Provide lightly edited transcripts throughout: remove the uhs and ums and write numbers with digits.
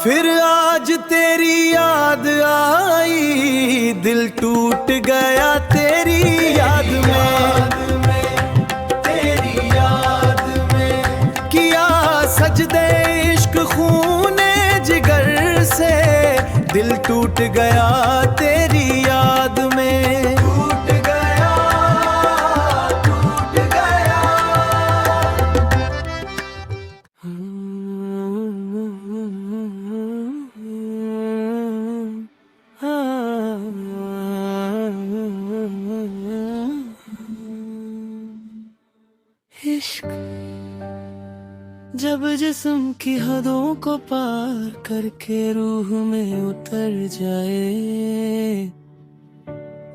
फिर आज तेरी याद आई, दिल टूट गया तेरी याद में, तेरी याद में किया सजदे इश्क खूने जिगर से, दिल टूट गया तेरी याद में, टूट गया, टूट गया। इश्क जब जिस्म की हदों को पार करके रूह में उतर जाए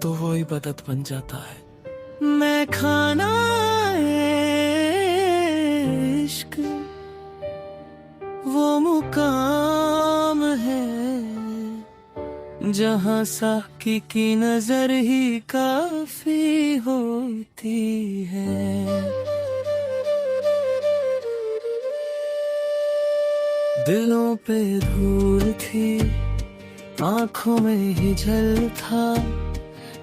तो वो इबादत बन जाता है। मैं खाना इश्क वो मुकाम है जहाँ साकी की नजर ही काफी होती है। दिलों पे धूल थी, आंखों में ही जल था,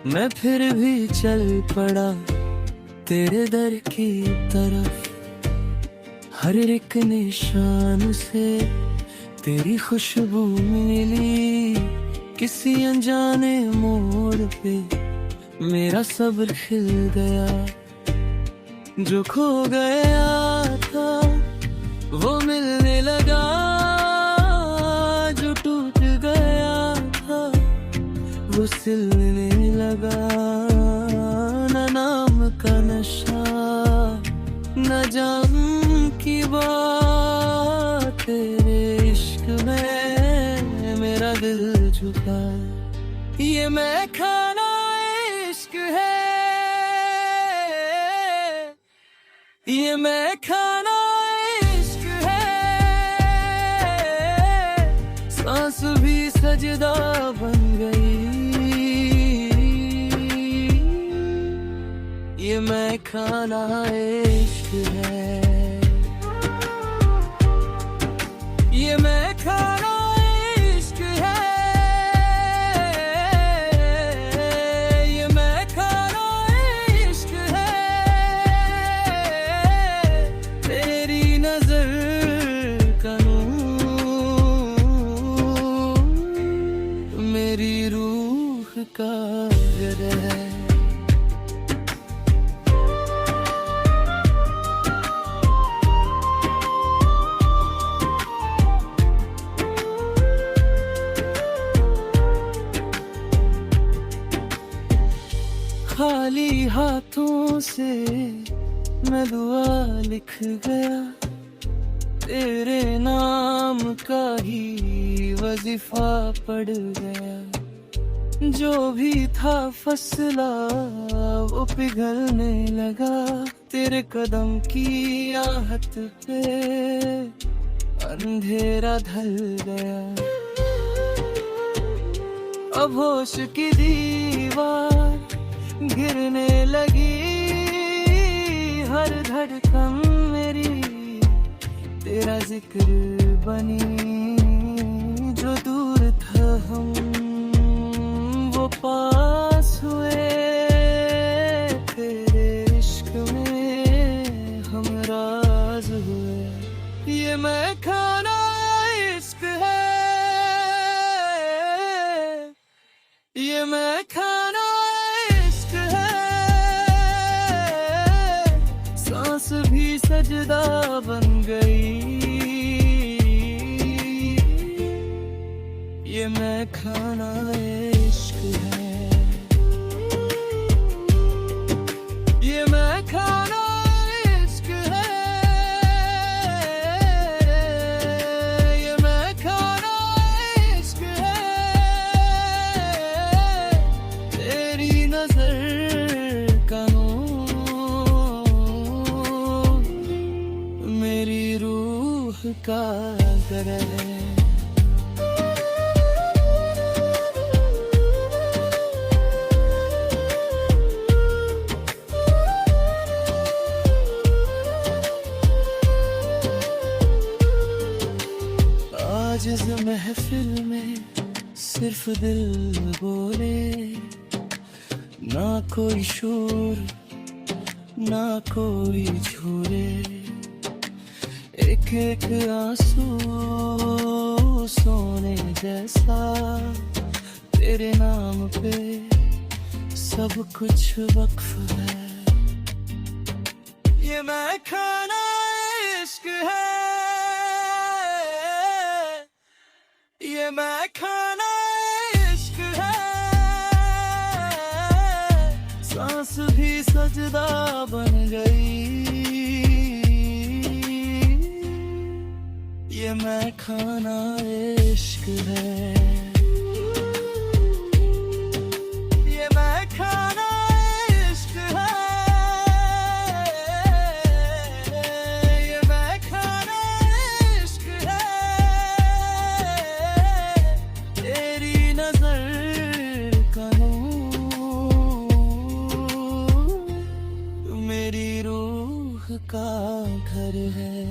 मैं फिर भी चल पड़ा तेरे दर की तरफ। हर एक निशान से तेरी खुशबू मिली, किसी अनजाने मोड़ पे मेरा सब्र खिल गया। जो खो गया था वो मिलने लगा, जो टूट गया था वो सिलने लगा। न नाम का नशा न जाम की बात, तेरे इश्क में मेरा दिल झुका। ये मैं खाना इश्क है, ये मैं खाना सांस भी सजदा बन गई। ये मैं खाना इश्क है, ये मैं खाना इश्क है, ये मैं खाना इश्क है। तेरी नजर का मेरी रूह का घर है। खाली हाथों से मैं दुआ लिख गया, तेरे नाम का ही वजीफा पड़ गया। जो भी था फसला वो पिघलने लगा, तेरे कदम की आहट पे अंधेरा ढल गया। अब होश की दीवार गिरने लगी, हर धड़कन मेरी तेरा जिक्र बनी। जो दूर था हम वो पास हुए, तेरे इश्क में हम राज हुए। ये मैं खाना इश्क है, ये मैं खाना इश्क है। सांस भी सजदा बन गई। ये मैं खाना इश्क है, ये मैं खाना इश्क है, ये मैं खाना इश्क है। तेरी नजर का नूर मेरी रूह का घर है। आज जिस महफिल में सिर्फ दिल बोले, ना कोई शोर ना कोई झूले, एक एक आंसू सोने जैसा, तेरे नाम पे सब कुछ वक्फ है। ये मैं खाना इश्क है, ये मैं खाना इश्क है, सांस भी सजदा बन गई। ये मैं खाना इश्क है, ये मैं खाना इश्क है, ये मैं खाना इश्क है। तेरी नजर का नूर मेरी रूह का घर है।